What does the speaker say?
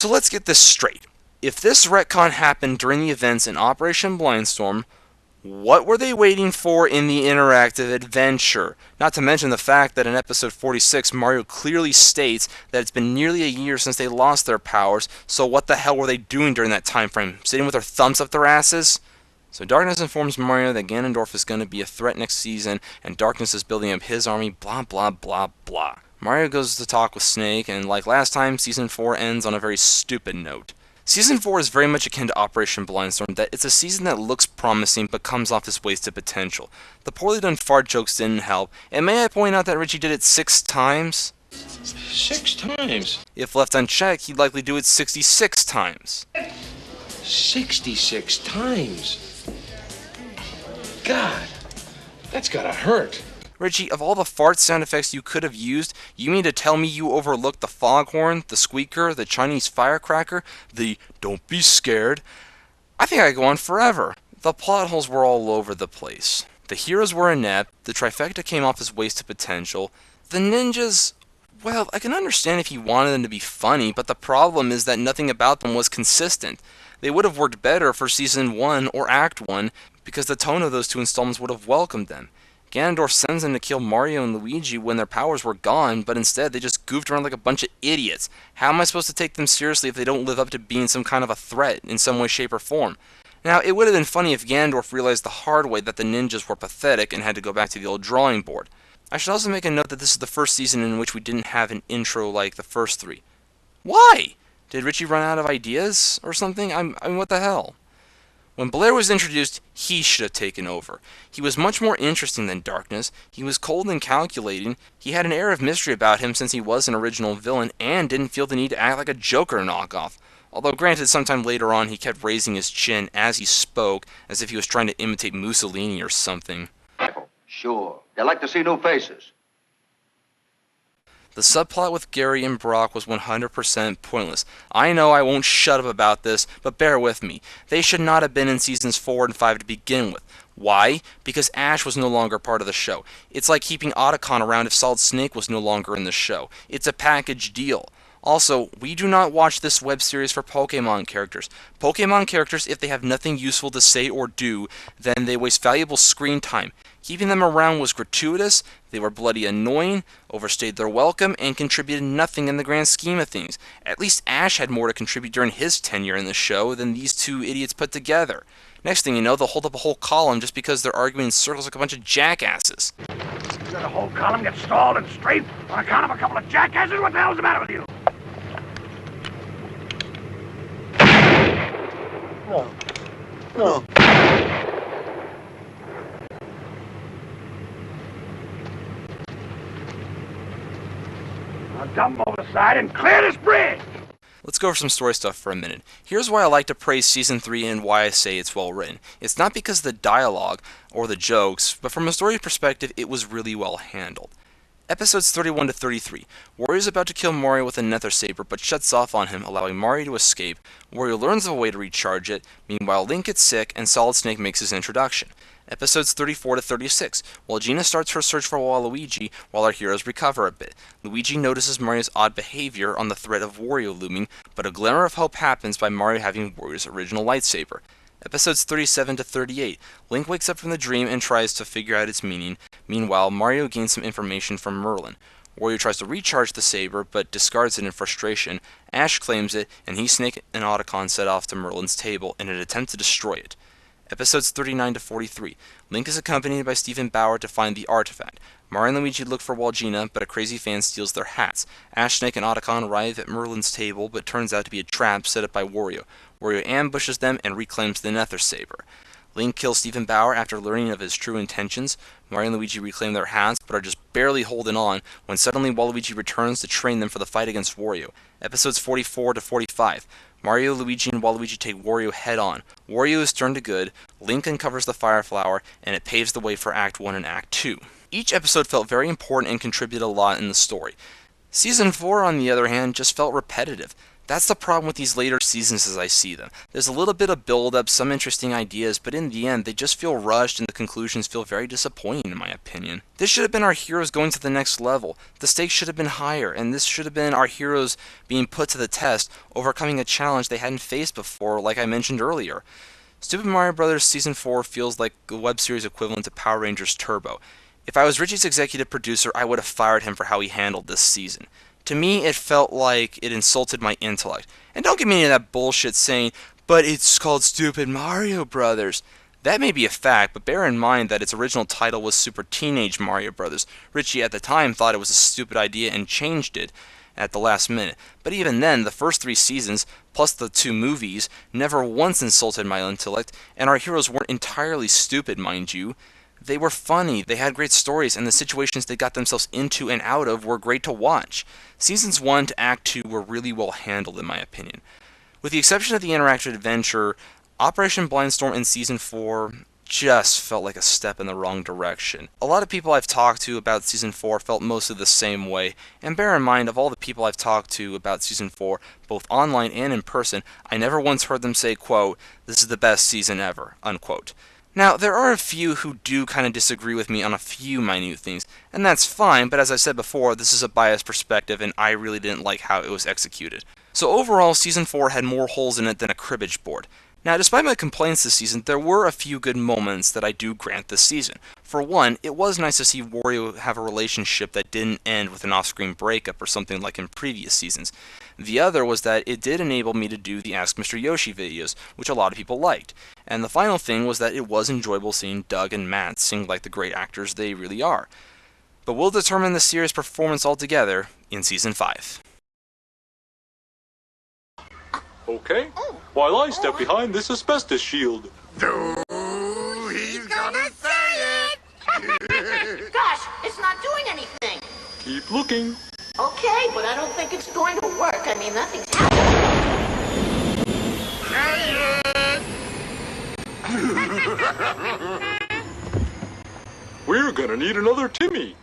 So let's get this straight. If this retcon happened during the events in Operation Blindstorm, what were they waiting for in the interactive adventure? Not to mention the fact that in episode 46, Mario clearly states that it's been nearly a year since they lost their powers, so what the hell were they doing during that time frame? Sitting with their thumbs up their asses? So Darkness informs Mario that Ganondorf is going to be a threat next season, and Darkness is building up his army, blah blah blah blah. Mario goes to talk with Snake, and like last time, Season 4 ends on a very stupid note. Season 4 is very much akin to Operation Blindstorm, that it's a season that looks promising but comes off as wasted potential. The poorly done fart jokes didn't help, and may I point out that Richie did it 6 times? 6 times? If left unchecked, he'd likely do it 66 times. 66 times? God, that's gotta hurt. Richie, of all the fart sound effects you could have used, you mean to tell me you overlooked the foghorn, the squeaker, the Chinese firecracker, the don't be scared? I think I could go on forever. The plot holes were all over the place. The heroes were inept, the trifecta came off as wasted potential, the ninjas, well, I can understand if you wanted them to be funny, but the problem is that nothing about them was consistent. They would have worked better for Season 1 or Act 1, because the tone of those two installments would have welcomed them. Ganondorf sends them to kill Mario and Luigi when their powers were gone, but instead they just goofed around like a bunch of idiots. How am I supposed to take them seriously if they don't live up to being some kind of a threat in some way, shape, or form? Now, it would have been funny if Ganondorf realized the hard way that the ninjas were pathetic and had to go back to the old drawing board. I should also make a note that this is the first season in which we didn't have an intro like the first 3. Why? Did Richie run out of ideas or something? I mean, what the hell? When Blair was introduced, he should have taken over. He was much more interesting than Darkness. He was cold and calculating. He had an air of mystery about him since he was an original villain and didn't feel the need to act like a Joker knockoff. Although granted, sometime later on he kept raising his chin as he spoke, as if he was trying to imitate Mussolini or something. Sure. They like to see new faces. The subplot with Gary and Brock was 100% pointless. I know I won't shut up about this, but bear with me. They should not have been in Seasons 4 and 5 to begin with. Why? Because Ash was no longer part of the show. It's like keeping Otacon around if Solid Snake was no longer in the show. It's a package deal. Also, we do not watch this web series for Pokemon characters. Pokemon characters, if they have nothing useful to say or do, then they waste valuable screen time. Keeping them around was gratuitous, they were bloody annoying, overstayed their welcome, and contributed nothing in the grand scheme of things. At least Ash had more to contribute during his tenure in the show than these two idiots put together. Next thing you know, they'll hold up a whole column just because they're arguing in circles like a bunch of jackasses. You let a whole column get stalled and straight on account of a couple of jackasses? What the hell's the matter with you? No. Now dump them over the side and clear this bridge! Let's go over some story stuff for a minute. Here's why I like to praise Season 3 and why I say it's well written. It's not because of the dialogue or the jokes, but from a story perspective, it was really well handled. Episodes 31 to 33. Wario is about to kill Mario with a Nether Saber, but shuts off on him, allowing Mario to escape. Wario learns of a way to recharge it. Meanwhile, Link gets sick, and Solid Snake makes his introduction. Episodes 34 to 36. While Gina starts her search for Waluigi, while our heroes recover a bit. Luigi notices Mario's odd behavior on the threat of Wario looming, but a glimmer of hope happens by Mario having Wario's original lightsaber. Episodes 37 to 38. Link wakes up from the dream and tries to figure out its meaning. Meanwhile, Mario gains some information from Merlin. Wario tries to recharge the saber, but discards it in frustration. Ash claims it, and he, Snake, and Otacon set off to Merlin's table in an attempt to destroy it. Episodes 39 to 43. Link is accompanied by Stephen Bauer to find the artifact. Mario and Luigi look for Walgina, but a crazy fan steals their hats. Ash, Snake, and Otacon arrive at Merlin's table, but turns out to be a trap set up by Wario. Wario ambushes them and reclaims the Nether Saber. Link kills Stephen Bauer after learning of his true intentions. Mario and Luigi reclaim their hats, but are just barely holding on when suddenly Waluigi returns to train them for the fight against Wario. Episodes 44 to 45. Mario, Luigi, and Waluigi take Wario head-on. Wario is turned to good, Link uncovers the Fire Flower, and it paves the way for Act 1 and Act 2. Each episode felt very important and contributed a lot in the story. Season 4, on the other hand, just felt repetitive. That's the problem with these later seasons as I see them. There's a little bit of build-up, some interesting ideas, but in the end, they just feel rushed and the conclusions feel very disappointing in my opinion. This should have been our heroes going to the next level. The stakes should have been higher, and this should have been our heroes being put to the test, overcoming a challenge they hadn't faced before, like I mentioned earlier. Super Mario Bros. Season 4 feels like the web series equivalent to Power Rangers Turbo. If I was Richie's executive producer, I would have fired him for how he handled this season. To me, it felt like it insulted my intellect. And don't give me any of that bullshit saying, but it's called Stupid Mario Brothers. That may be a fact, but bear in mind that its original title was Super Teenage Mario Brothers. Richie at the time thought it was a stupid idea and changed it at the last minute. But even then, the first 3 seasons, plus the 2 movies, never once insulted my intellect, and our heroes weren't entirely stupid, mind you. They were funny, they had great stories, and the situations they got themselves into and out of were great to watch. Seasons 1 to Act 2 were really well handled in my opinion. With the exception of the interactive adventure, Operation Blindstorm in Season 4 just felt like a step in the wrong direction. A lot of people I've talked to about Season 4 felt mostly the same way, and bear in mind, of all the people I've talked to about Season 4, both online and in person, I never once heard them say, quote, "This is the best season ever," unquote. Now, there are a few who do kind of disagree with me on a few minute things, and that's fine, but as I said before, this is a biased perspective and I really didn't like how it was executed. So overall, Season 4 had more holes in it than a cribbage board. Now, despite my complaints this season, there were a few good moments that I do grant this season. For one, it was nice to see Wario have a relationship that didn't end with an off-screen breakup or something like in previous seasons. The other was that it did enable me to do the Ask Mr. Yoshi videos, which a lot of people liked. And the final thing was that it was enjoyable seeing Doug and Matt sing like the great actors they really are. But we'll determine the series' performance altogether in Season 5. Okay, while I step behind this asbestos shield. He's gonna say it! Gosh, it's not doing anything. Keep looking. Okay, but I don't think it's going to work. I mean, nothing's happening. We're gonna need another Timmy.